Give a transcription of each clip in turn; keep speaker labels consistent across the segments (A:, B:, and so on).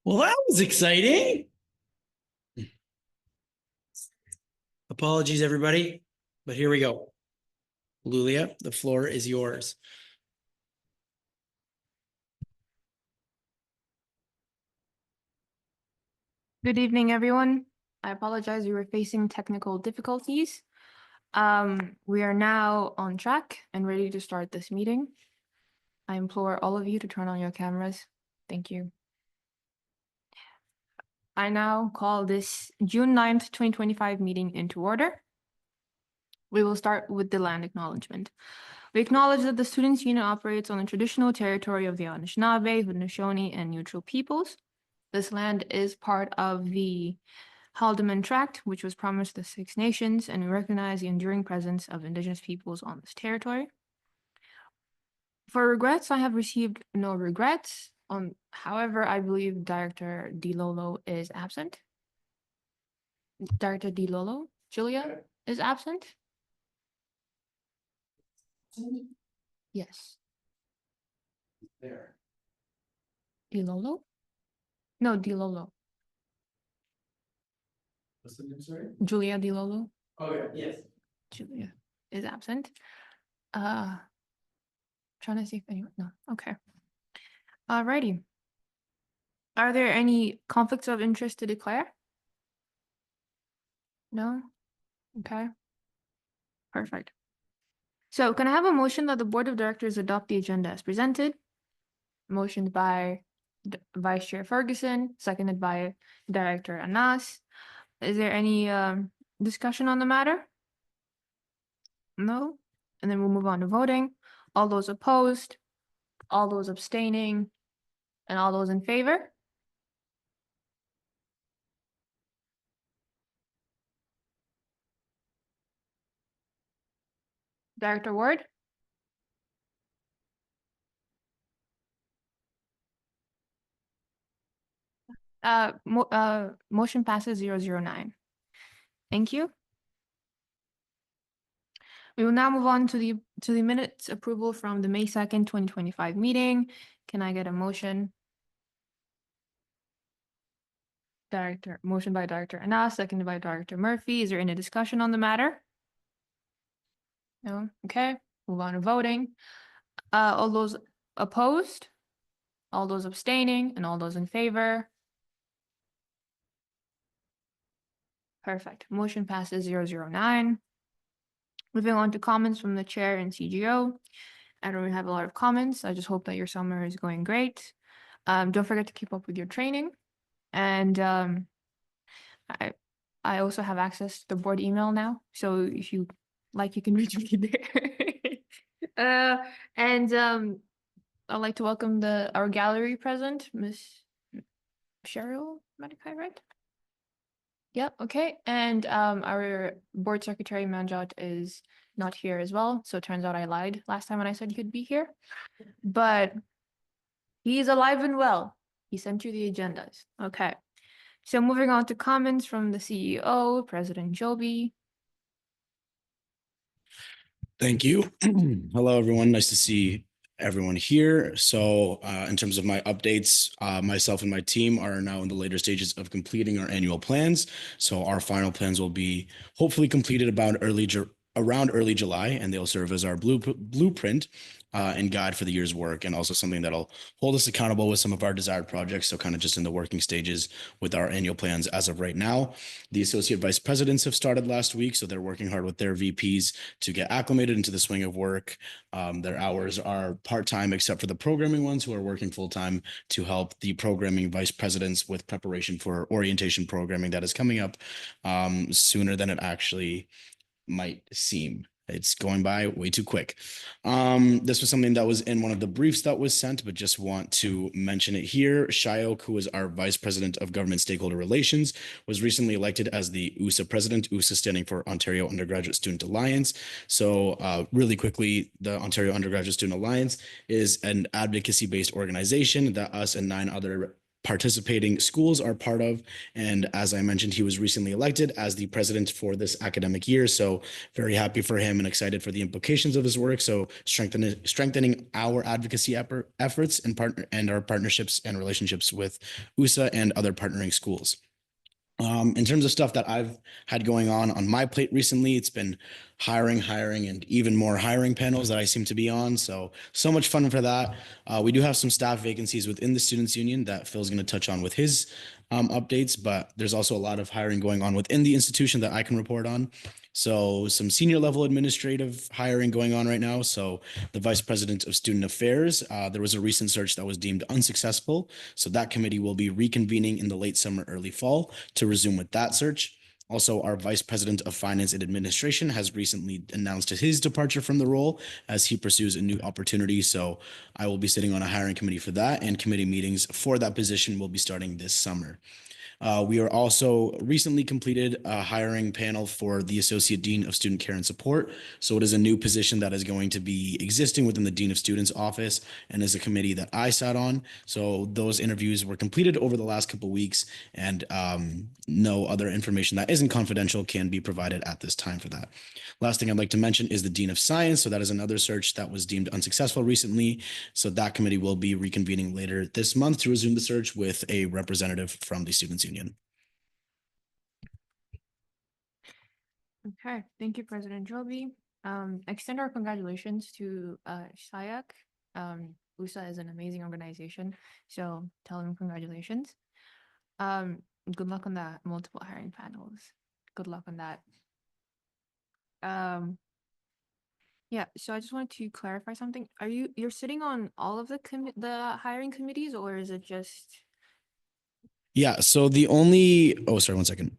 A: Well, that was exciting. Apologies, everybody, but here we go. Lulia, the floor is yours.
B: Good evening, everyone. I apologize, we were facing technical difficulties. We are now on track and ready to start this meeting. I implore all of you to turn on your cameras. Thank you. I now call this June 9th, 2025 meeting into order. We will start with the land acknowledgement. We acknowledge that the Students' Union operates on the traditional territory of the Anishinaabe, Haudenosaunee, and Neutral peoples. This land is part of the Haldeman Tract, which was promised the Six Nations, and we recognize the enduring presence of Indigenous peoples on this territory. For regrets, I have received no regrets. However, I believe Director DiLolo is absent. Director DiLolo, Julia is absent. Yes.
A: There.
B: DiLolo? No, DiLolo.
A: What's the name, sorry?
B: Julia DiLolo.
A: Okay, yes.
B: Julia is absent. Trying to see if anyone, no, okay. Alrighty. Are there any conflicts of interest to declare? No? Okay. Perfect. So can I have a motion that the Board of Directors adopt the agenda as presented? Motioned by Vice Chair Ferguson, seconded by Director Anas. Is there any discussion on the matter? No? And then we'll move on to voting. All those opposed, all those abstaining, and all those in favor? Director Ward? Motion passes 009. Thank you. We will now move on to the minutes approval from the May 2nd, 2025 meeting. Can I get a motion? Motion by Director Anas, seconded by Director Murphy. Is there any discussion on the matter? No? Okay. Move on to voting. All those opposed, all those abstaining, and all those in favor? Perfect. Motion passes 009. Moving on to comments from the chair and CGO. I don't really have a lot of comments. I just hope that your summer is going great. Don't forget to keep up with your training. And I also have access to the board email now. So if you like, you can reach me there. I'd like to welcome our gallery present, Miss Cheryl Medikai, right? Yep, okay. And our board secretary, Manjot, is not here as well. So it turns out I lied last time when I said he'd be here. But he's alive and well. He sent you the agendas. Okay. So moving on to comments from the CEO, President Joby.
C: Thank you. Hello, everyone. Nice to see everyone here. So in terms of my updates, myself and my team are now in the later stages of completing our annual plans. So our final plans will be hopefully completed around early July, and they'll serve as our blueprint and guide for the year's work, and also something that'll hold us accountable with some of our desired projects. So kind of just in the working stages with our annual plans as of right now. The associate vice presidents have started last week, so they're working hard with their VPs to get acclimated into the swing of work. Their hours are part-time except for the programming ones, who are working full-time to help the programming vice presidents with preparation for orientation programming that is coming up sooner than it actually might seem. It's going by way too quick. This was something that was in one of the briefs that was sent, but just want to mention it here. Shayok, who is our Vice President of Government Stakeholder Relations, was recently elected as the USA President, USA standing for Ontario Undergraduate Student Alliance. So really quickly, the Ontario Undergraduate Student Alliance is an advocacy-based organization that us and 9 other participating schools are part of. And as I mentioned, he was recently elected as the president for this academic year. So very happy for him and excited for the implications of his work. So strengthening our advocacy efforts and our partnerships and relationships with USA and other partnering schools. In terms of stuff that I've had going on my plate recently, it's been hiring, and even more hiring panels that I seem to be on. So much fun for that. We do have some staff vacancies within the Students Union that Phil's going to touch on with his updates, but there's also a lot of hiring going on within the institution that I can report on. So some senior level administrative hiring going on right now. So the Vice President of Student Affairs, there was a recent search that was deemed unsuccessful. So that committee will be reconvening in the late summer, early fall to resume with that search. Also, our Vice President of Finance and Administration has recently announced his departure from the role as he pursues a new opportunity. So I will be sitting on a hiring committee for that, and committee meetings for that position will be starting this summer. We are also recently completed a hiring panel for the Associate Dean of Student Care and Support. So it is a new position that is going to be existing within the Dean of Students office and is a committee that I sat on. So those interviews were completed over the last couple of weeks, and no other information that isn't confidential can be provided at this time for that. Last thing I'd like to mention is the Dean of Science. So that is another search that was deemed unsuccessful recently. So that committee will be reconvening later this month to resume the search with a representative from the Students Union.
B: Okay, thank you, President Joby. Extend our congratulations to SIAC. USA is an amazing organization, so tell them congratulations. Good luck on that multiple hiring panels. Good luck on that. Yeah, so I just wanted to clarify something. You're sitting on all of the hiring committees, or is it just?
C: Yeah, so sorry, 1 second.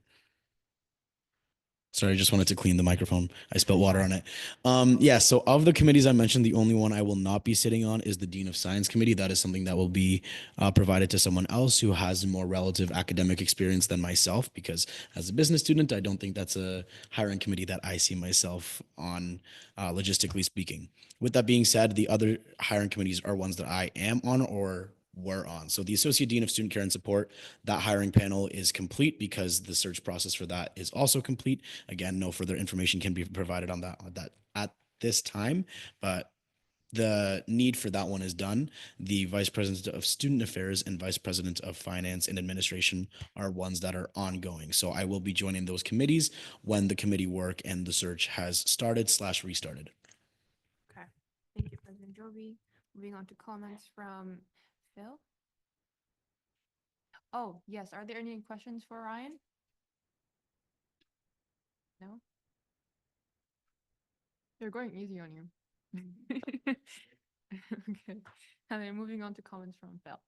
C: Sorry, I just wanted to clean the microphone. I spilled water on it. Yeah, so of the committees I mentioned, the only one I will not be sitting on is the Dean of Science Committee. That is something that will be provided to someone else who has more relative academic experience than myself, because as a business student, I don't think that's a hiring committee that I see myself on, logistically speaking. With that being said, the other hiring committees are ones that I am on or were on. So the Associate Dean of Student Care and Support, that hiring panel is complete because the search process for that is also complete. Again, no further information can be provided on that at this time, but the need for that one is done. The Vice President of Student Affairs and Vice President of Finance and Administration are ones that are ongoing. So I will be joining those committees when the committee work and the search has started/restarted.
B: Okay, thank you, President Joby. Moving on to comments from Phil. Oh, yes, are there any questions for Ryan? No? They're going easy on you. Okay, and then moving on to comments from Phil.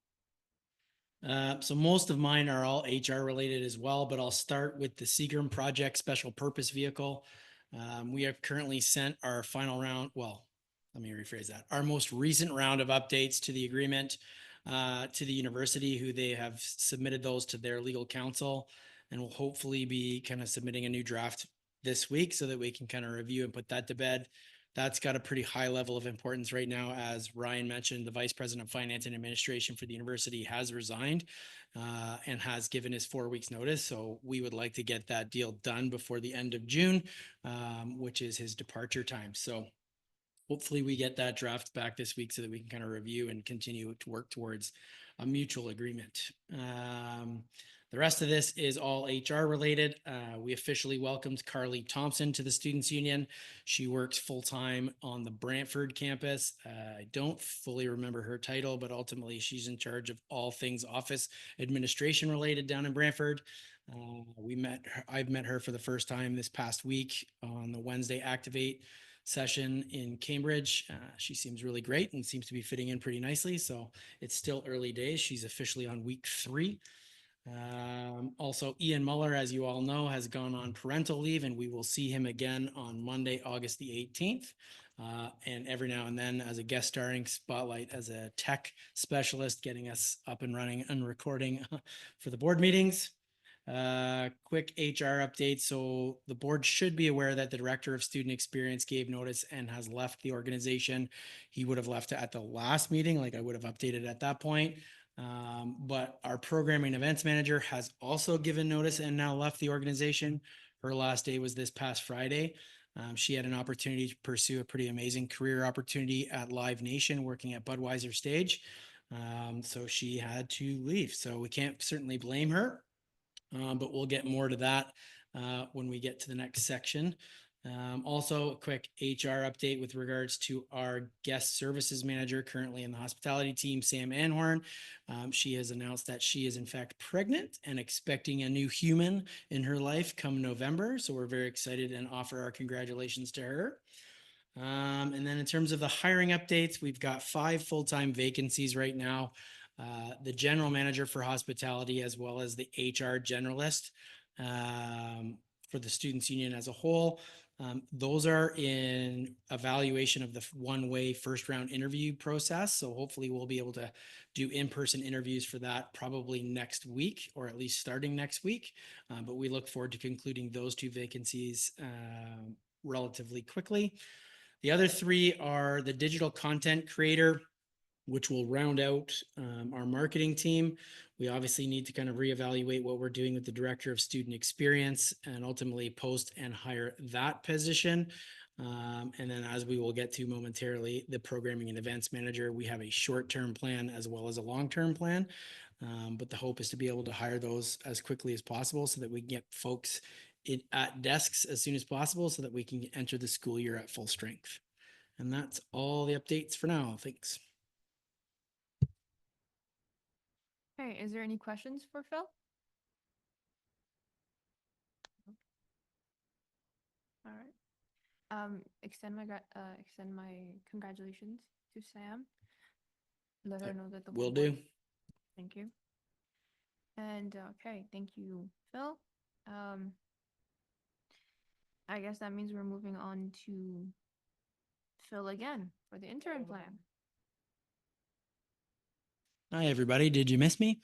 A: So most of mine are all HR related as well, but I'll start with the Seagram Project Special Purpose Vehicle. We have currently sent our final round. Well, let me rephrase that. Our most recent round of updates to the agreement to the university, who they have submitted those to their legal counsel, and will hopefully be kind of submitting a new draft this week so that we can kind of review and put that to bed. That's got a pretty high level of importance right now. As Ryan mentioned, the Vice President of Finance and Administration for the university has resigned and has given his 4 weeks notice. So we would like to get that deal done before the end of June, which is his departure time. So hopefully we get that draft back this week so that we can kind of review and continue to work towards a mutual agreement. The rest of this is all HR related. We officially welcomed Carly Thompson to the Students Union. She works full-time on the Brantford campus. I don't fully remember her title, but ultimately she's in charge of all things office administration related down in Brantford. I've met her for the first time this past week on the Wednesday Activate session in Cambridge. She seems really great and seems to be fitting in pretty nicely. So it's still early days. She's officially on week 3. Also, Ian Muller, as you all know, has gone on parental leave, and we will see him again on Monday, August the 18th. And every now and then as a guest starring spotlight as a tech specialist, getting us up and running and recording for the board meetings. Quick HR update. So the board should be aware that the Director of Student Experience gave notice and has left the organization. He would have left at the last meeting, like I would have updated at that point. But our programming events manager has also given notice and now left the organization. Her last day was this past Friday. She had an opportunity to pursue a pretty amazing career opportunity at Live Nation, working at Budweiser Stage. So she had to leave. So we can't certainly blame her, but we'll get more to that when we get to the next section. Also, a quick HR update with regards to our guest services manager currently in the hospitality team, Sam Anhorn. She has announced that she is in fact pregnant and expecting a new human in her life come November. So we're very excited and offer our congratulations to her. And then in terms of the hiring updates, we've got 5 full-time vacancies right now. The general manager for hospitality, as well as the HR generalist for the students union as a whole. Those are in evaluation of the one-way first round interview process. So hopefully we'll be able to do in-person interviews for that probably next week, or at least starting next week. But we look forward to concluding those 2 vacancies relatively quickly. The other 3 are the digital content creator, which will round out our marketing team. We obviously need to kind of reevaluate what we're doing with the director of student experience and ultimately post and hire that position. And then, as we will get to momentarily, the programming and events manager, we have a short-term plan as well as a long-term plan. But the hope is to be able to hire those as quickly as possible so that we can get folks at desks as soon as possible so that we can enter the school year at full strength. And that's all the updates for now. Thanks.
B: Okay, is there any questions for Phil? All right. Extend my congratulations to Sam. Let her know that the
A: Will
B: board-
A: do.
B: Thank you. And okay, thank you, Phil. I guess that means we're moving on to Phil again for the interim plan.
A: Hi, everybody. Did you miss me?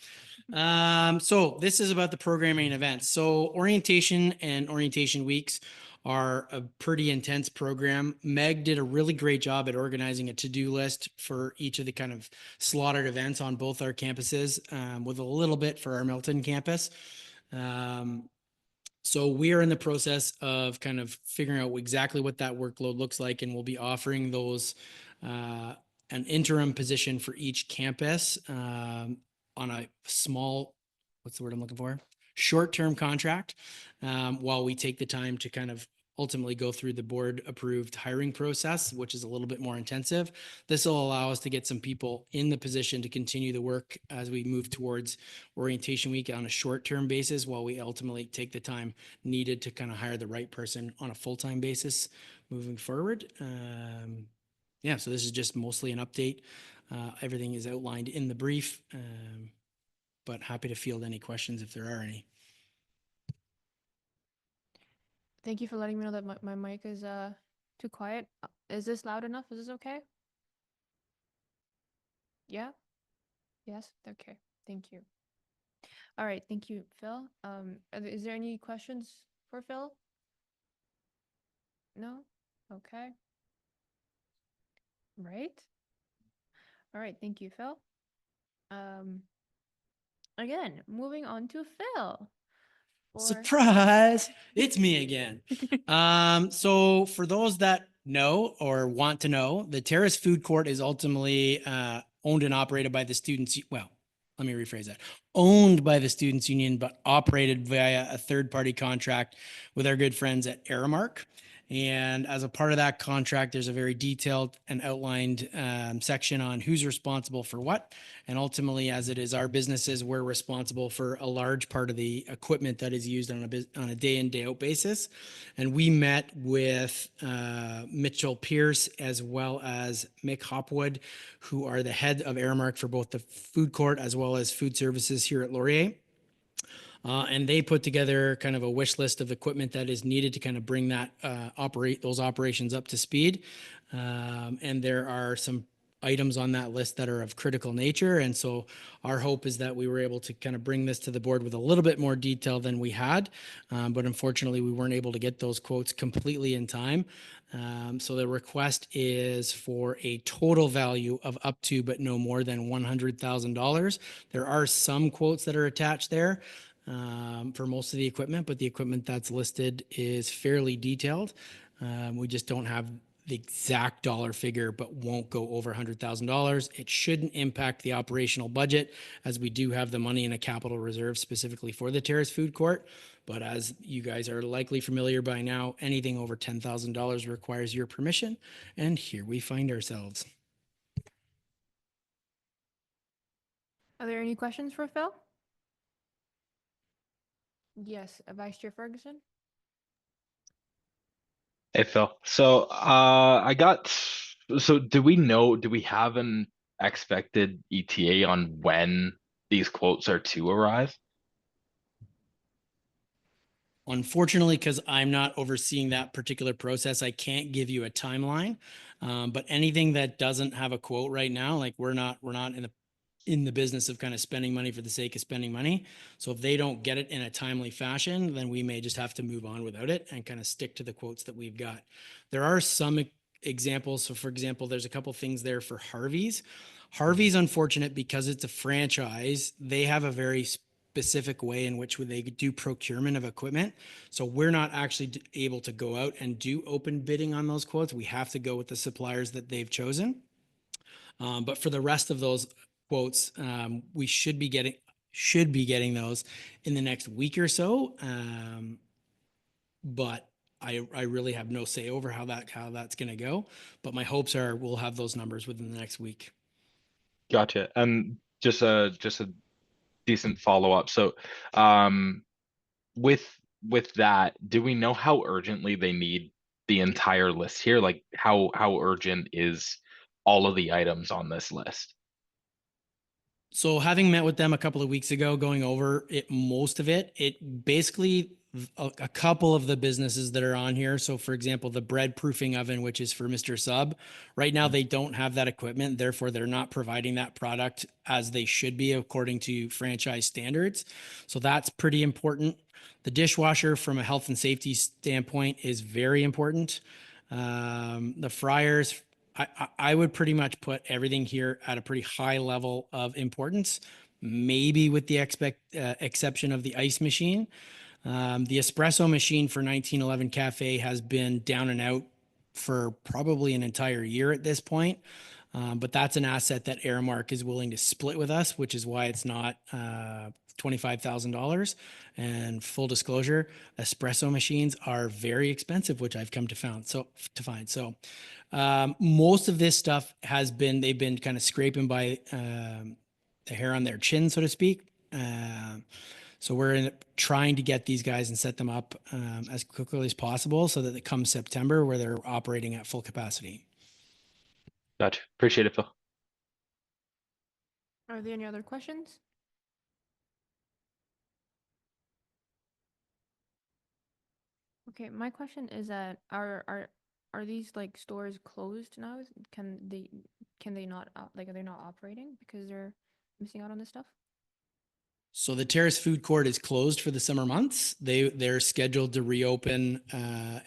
A: So this is about the programming and events. So orientation and orientation weeks are a pretty intense program. Meg did a really great job at organizing a to-do list for each of the kind of slotted events on both our campuses, with a little bit for our Milton campus. So we are in the process of kind of figuring out exactly what that workload looks like, and we'll be offering those an interim position for each campus on a small, what's the word I'm looking for? Short-term contract, while we take the time to kind of ultimately go through the board approved hiring process, which is a little bit more intensive. This will allow us to get some people in the position to continue the work as we move towards orientation week on a short-term basis, while we ultimately take the time needed to kind of hire the right person on a full-time basis moving forward. Yeah, so this is just mostly an update. Everything is outlined in the brief, but happy to field any questions if there are any.
B: Thank you for letting me know that my mic is too quiet. Is this loud enough? Is this okay? Yeah? Yes? Okay. Thank you. All right. Thank you, Phil. Is there any questions for Phil? No? Okay. Right. All right. Thank you, Phil. Again, moving on to Phil.
A: Surprise! It's me again. So for those that know or want to know, the Terrace Food Court is ultimately owned and operated by the students. Well, let me rephrase that. Owned by the Students Union, but operated via a third-party contract with our good friends at Aramark. And as a part of that contract, there's a very detailed and outlined section on who's responsible for what. And ultimately, as it is our businesses, we're responsible for a large part of the equipment that is used on a day in, day out basis. And we met with Mitchell Pierce as well as Mick Hopwood, who are the head of Aramark for both the food court as well as food services here at Laurier. And they put together kind of a wish list of equipment that is needed to kind of bring that those operations up to speed. And there are some items on that list that are of critical nature. And so our hope is that we were able to kind of bring this to the board with a little bit more detail than we had. But unfortunately, we weren't able to get those quotes completely in time. So the request is for a total value of up to, but no more than $100,000. There are some quotes that are attached there for most of the equipment, but the equipment that's listed is fairly detailed. We just don't have the exact dollar figure, but won't go over $100,000. It shouldn't impact the operational budget, as we do have the money in a capital reserve specifically for the Terrace Food Court. But as you guys are likely familiar by now, anything over $10,000 requires your permission. And here we find ourselves.
B: Are there any questions for Phil? Yes, Vice Chair Ferguson?
D: Hey Phil. So do we have an expected ETA on when these quotes are to arrive?
A: Unfortunately, because I'm not overseeing that particular process, I can't give you a timeline. But anything that doesn't have a quote right now, like we're not in the business of kind of spending money for the sake of spending money. So if they don't get it in a timely fashion, then we may just have to move on without it and kind of stick to the quotes that we've got. There are some examples. So for example, there's a couple things there for Harvey's. Harvey's unfortunate because it's a franchise. They have a very specific way in which they do procurement of equipment. So we're not actually able to go out and do open bidding on those quotes. We have to go with the suppliers that they've chosen. But for the rest of those quotes, we should be getting those in the next week or so. But I really have no say over how that's going to go. But my hopes are we'll have those numbers within the next week.
D: Gotcha. And just a decent follow-up. So with that, do we know how urgently they need the entire list here? Like how urgent is all of the items on this list?
A: So having met with them a couple of weeks ago, going over it, most of it basically a couple of the businesses that are on here. So for example, the bread proofing oven, which is for Mr. Sub, right now they don't have that equipment. Therefore, they're not providing that product as they should be according to franchise standards. So that's pretty important. The dishwasher from a health and safety standpoint is very important. The fryers, I would pretty much put everything here at a pretty high level of importance, maybe with the exception of the ice machine. The espresso machine for 1911 Cafe has been down and out for probably an entire year at this point. But that's an asset that Aramark is willing to split with us, which is why it's not $25,000. And full disclosure, espresso machines are very expensive, which I've come to find. So most of this stuff they've been kind of scraping by the hair on their chin, so to speak. So we're trying to get these guys and set them up as quickly as possible so that it comes September where they're operating at full capacity.
D: Gotcha. Appreciate it, Phil.
B: Are there any other questions? Okay, my question is that are these like stores closed now? Can they not like are they not operating because they're missing out on this stuff?
A: So the Terrace Food Court is closed for the summer months. They're scheduled to reopen. I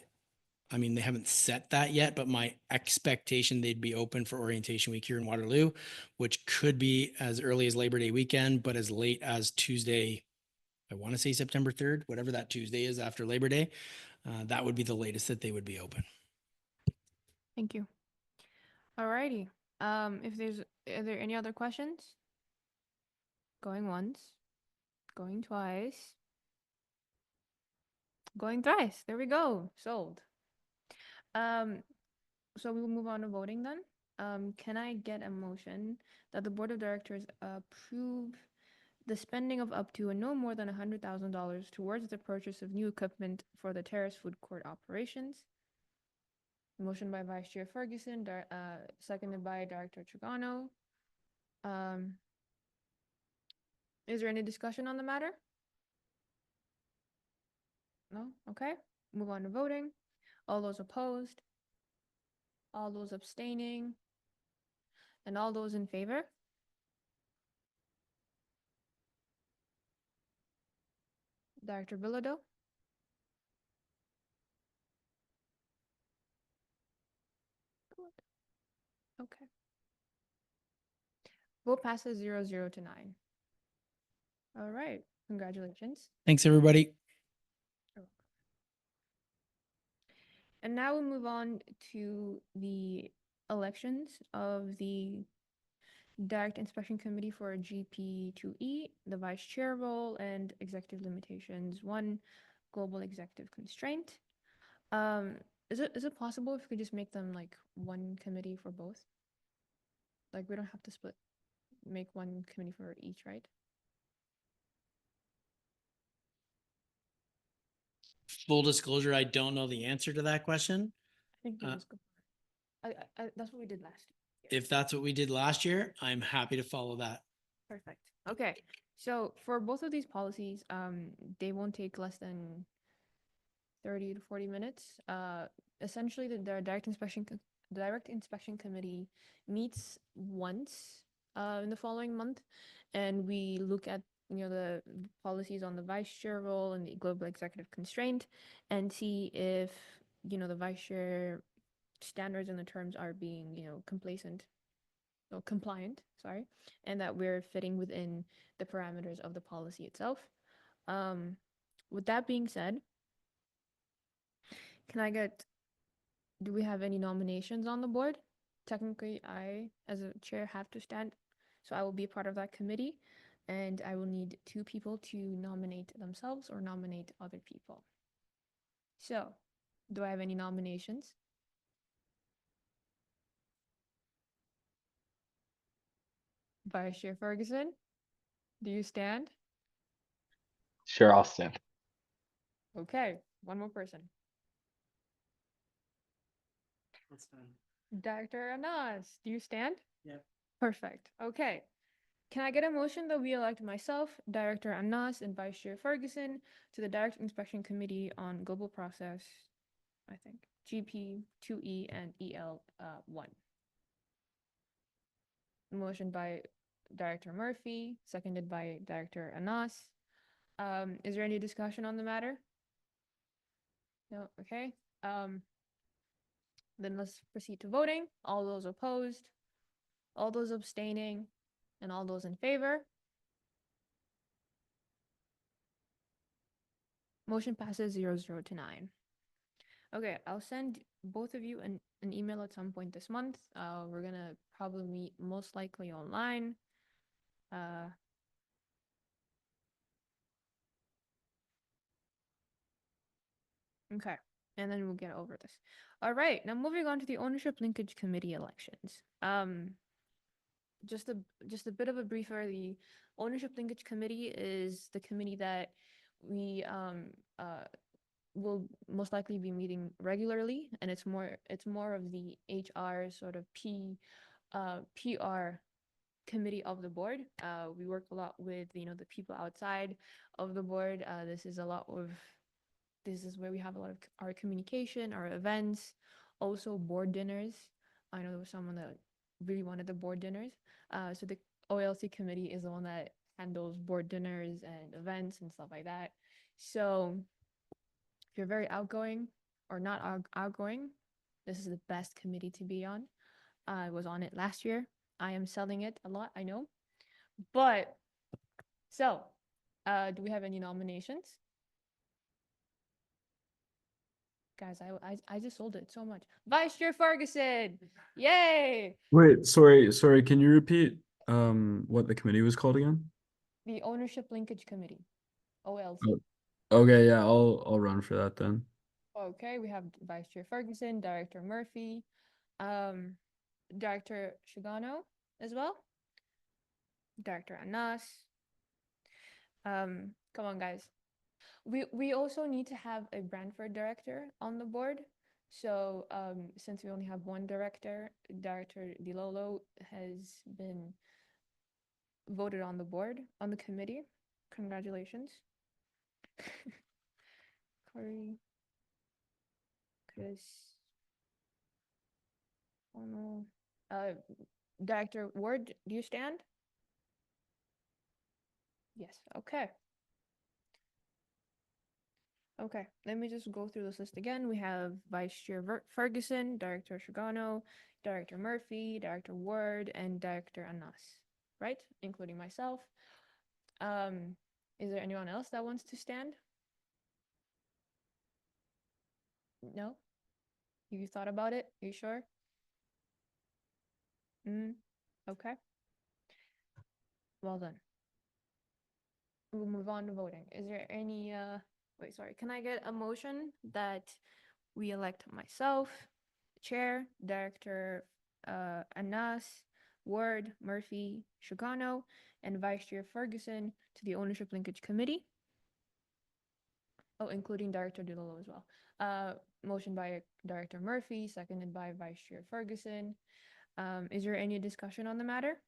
A: mean, they haven't set that yet, but my expectation they'd be open for orientation week here in Waterloo, which could be as early as Labor Day weekend, but as late as Tuesday. I want to say September 3rd, whatever that Tuesday is after Labor Day. That would be the latest that they would be open.
B: Thank you. Alrighty. Are there any other questions? Going once, going twice, going thrice. There we go. Sold. So we will move on to voting then. Can I get a motion that the Board of Directors approve the spending of up to and no more than $100,000 towards the purchase of new equipment for the Terrace Food Court operations? Motion by Vice Chair Ferguson, seconded by Director Trigano. Is there any discussion on the matter? No? Okay. Move on to voting. All those opposed? All those abstaining? And all those in favor? Director Bilodeau? Okay. Vote passes 0-0 to 9. All right, congratulations.
A: Thanks, everybody.
B: And now we move on to the elections of the Direct Inspection Committee for GP2E, the Vice Chair role, and Executive Limitations 1, Global Executive Constraint. Is it possible if we could just make them like one committee for both? Like we don't have to make one committee for each, right?
A: Full disclosure, I don't know the answer to that question.
B: I think
A: Uh,
B: let's go. That's what we did last year.
A: If that's what we did last year, I'm happy to follow that.
B: Perfect. Okay. So for both of these policies, they won't take less than 30 to 40 minutes. Essentially, the direct inspection committee meets once in the following month, and we look at the policies on the vice chair role and the global executive constraint, and see if the vice chair standards and the terms are being complacent or compliant, sorry, and that we're fitting within the parameters of the policy itself. With that being said, do we have any nominations on the board? Technically, I, as a chair, have to stand, so I will be a part of that committee, and I will need 2 people to nominate themselves or nominate other people. So, do I have any nominations? Vice Chair Ferguson, do you stand?
D: Sure, I'll stand.
B: Okay, one more person.
A: That's fine.
B: Dr. Anas, do you stand?
A: Yep.
B: Perfect. Okay. Can I get a motion that we elect myself, Director Anas, and Vice Chair Ferguson to the Direct Inspection Committee on Global Process, I think, GP2E and EL1. Motion by Director Murphy, seconded by Director Anas. Is there any discussion on the matter? No? Okay. Then let's proceed to voting. All those opposed, all those abstaining, and all those in favor. Motion passes 0-0 to 9. Okay, I'll send both of you an email at some point this month. We're gonna probably meet most likely online. Okay, and then we'll get over this. All right, now moving on to the Ownership Linkage Committee elections. Just a bit of a briefer. The Ownership Linkage Committee is the committee that we will most likely be meeting regularly, and it's more of the HR sort of PR committee of the board. We work a lot with the people outside of the board. This is where we have a lot of our communication, our events, also board dinners. I know there was someone that really wanted the board dinners. So the OLC committee is the one that handles board dinners and events and stuff like that. So if you're very outgoing or not outgoing, this is the best committee to be on. I was on it last year. I am selling it a lot, I know. But, so, do we have any nominations? Guys, I just sold it so much. Vice Chair Ferguson! Yay!
E: Wait, sorry, can you repeat what the committee was called again?
B: The Ownership Linkage Committee, OLC.
E: Oh. Okay, yeah, I'll run for that then.
B: Okay, we have Vice Chair Ferguson, Director Murphy, Director Shigano as well, Director Anas. Come on, guys. We also need to have a Brantford director on the board. So since we only have one director, Director DiLolo has been voted on the board, on the committee. Congratulations. Corey, Chris, oh no, Director Ward, do you stand? Yes, okay. Okay, let me just go through this list again. We have Vice Chair Ferguson, Director Shigano, Director Murphy, Director Ward, and Director Anas, right? Including myself. Is there anyone else that wants to stand? No? You thought about it? You sure? Okay. Well done. We'll move on to voting. Is there any, wait, sorry, can I get a motion that we elect myself, Chair, Director Anas, Ward, Murphy, Shigano, and Vice Chair Ferguson to the Ownership Linkage Committee? Oh, including Director Dulolo as well. Motion by Director Murphy, seconded by Vice Chair Ferguson. Is there any discussion on the matter?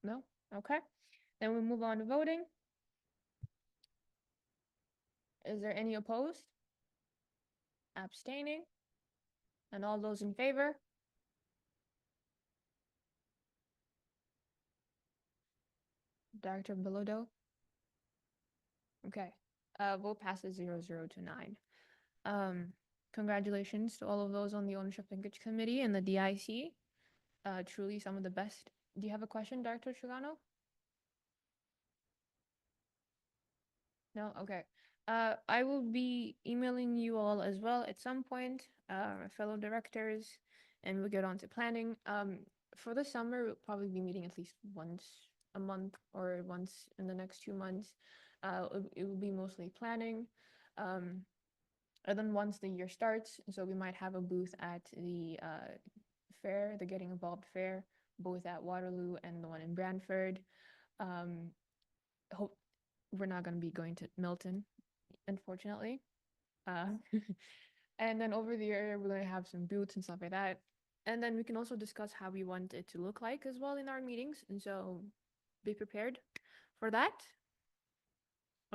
B: No? Okay. Then we move on to voting. Is there any opposed? Abstaining? And all those in favor? Director Bilodeau? Okay. Vote passes 0-0 to 9. Congratulations to all of those on the Ownership Linkage Committee and the DIC. Truly some of the best. Do you have a question, Director Trugano? No? Okay. I will be emailing you all as well at some point, fellow directors, and we'll get on to planning. For the summer, we'll probably be meeting at least once a month or once in the next 2 months. It will be mostly planning. And then once the year starts, so we might have a booth at the fair, the Getting Involved fair, both at Waterloo and the one in Brantford. Hope we're not going to be going to Milton, unfortunately. And then over the year, we're going to have some booths and stuff like that. And then we can also discuss how we want it to look like as well in our meetings. And so be prepared for that.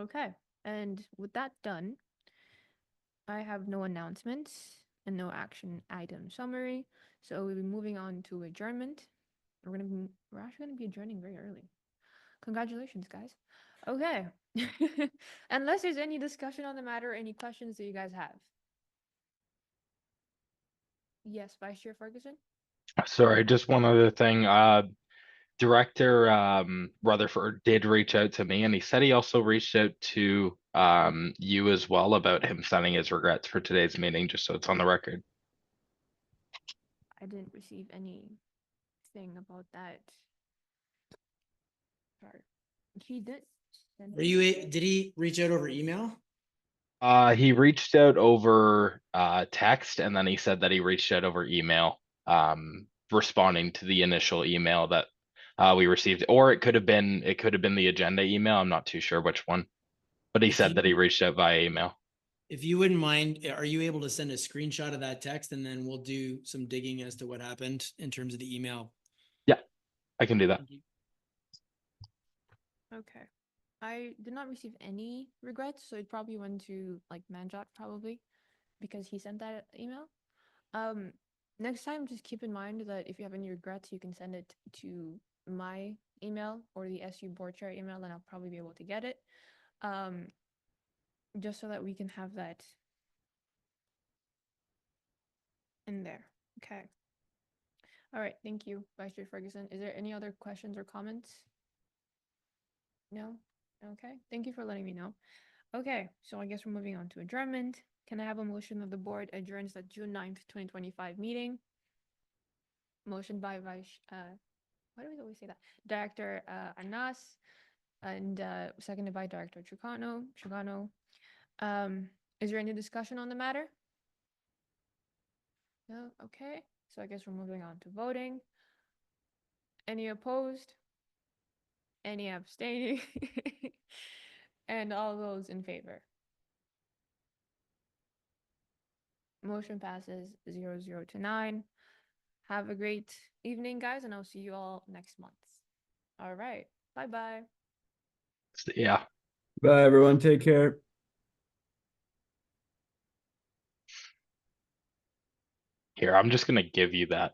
B: Okay. And with that done, I have no announcements and no action item summary. So we'll be moving on to adjournment. We're actually gonna be adjourning very early. Congratulations, guys. Okay. Unless there's any discussion on the matter, any questions that you guys have. Yes, Vice Chair Ferguson?
D: Sorry, just one other thing. Director Rutherford did reach out to me, and he said he also reached out to you as well about him sending his regrets for today's meeting, just so it's on the record.
B: I didn't receive anything about that. Sorry. He did send
A: Are you, did he reach out over email?
D: He reached out over text, and then he said that he reached out over email, responding to the initial email that we received, or it could have been the agenda email. I'm not too sure which one, but he said that he reached out via email.
A: If you wouldn't mind, are you able to send a screenshot of that text and then we'll do some digging as to what happened in terms of the email?
D: I can do that.
A: Thank you.
B: Okay. I did not receive any regrets, so it probably went to like Manjot probably because he sent that email. Next time, just keep in mind that if you have any regrets, you can send it to my email or the SU board chair email, and I'll probably be able to get it. Just so that we can have that in there. Okay. All right. Thank you, Vice Chair Ferguson. Is there any other questions or comments? No? Okay. Thank you for letting me know. Okay. So I guess we're moving on to adjournment. Can I have a motion that the board adjourns the June 9th, 2025 meeting? Motion by Vice, why do we always say that? Director Anas and seconded by Director Trugano. Is there any discussion on the matter? No? Okay. So I guess we're moving on to voting. Any opposed? Any abstaining? And all those in favor? Motion passes 0-0 to 9. Have a great evening, guys, and I'll see you all next month. All right. Bye-bye.
D: Yeah.
E: Bye, everyone. Take care.
D: Here, I'm just gonna give you that.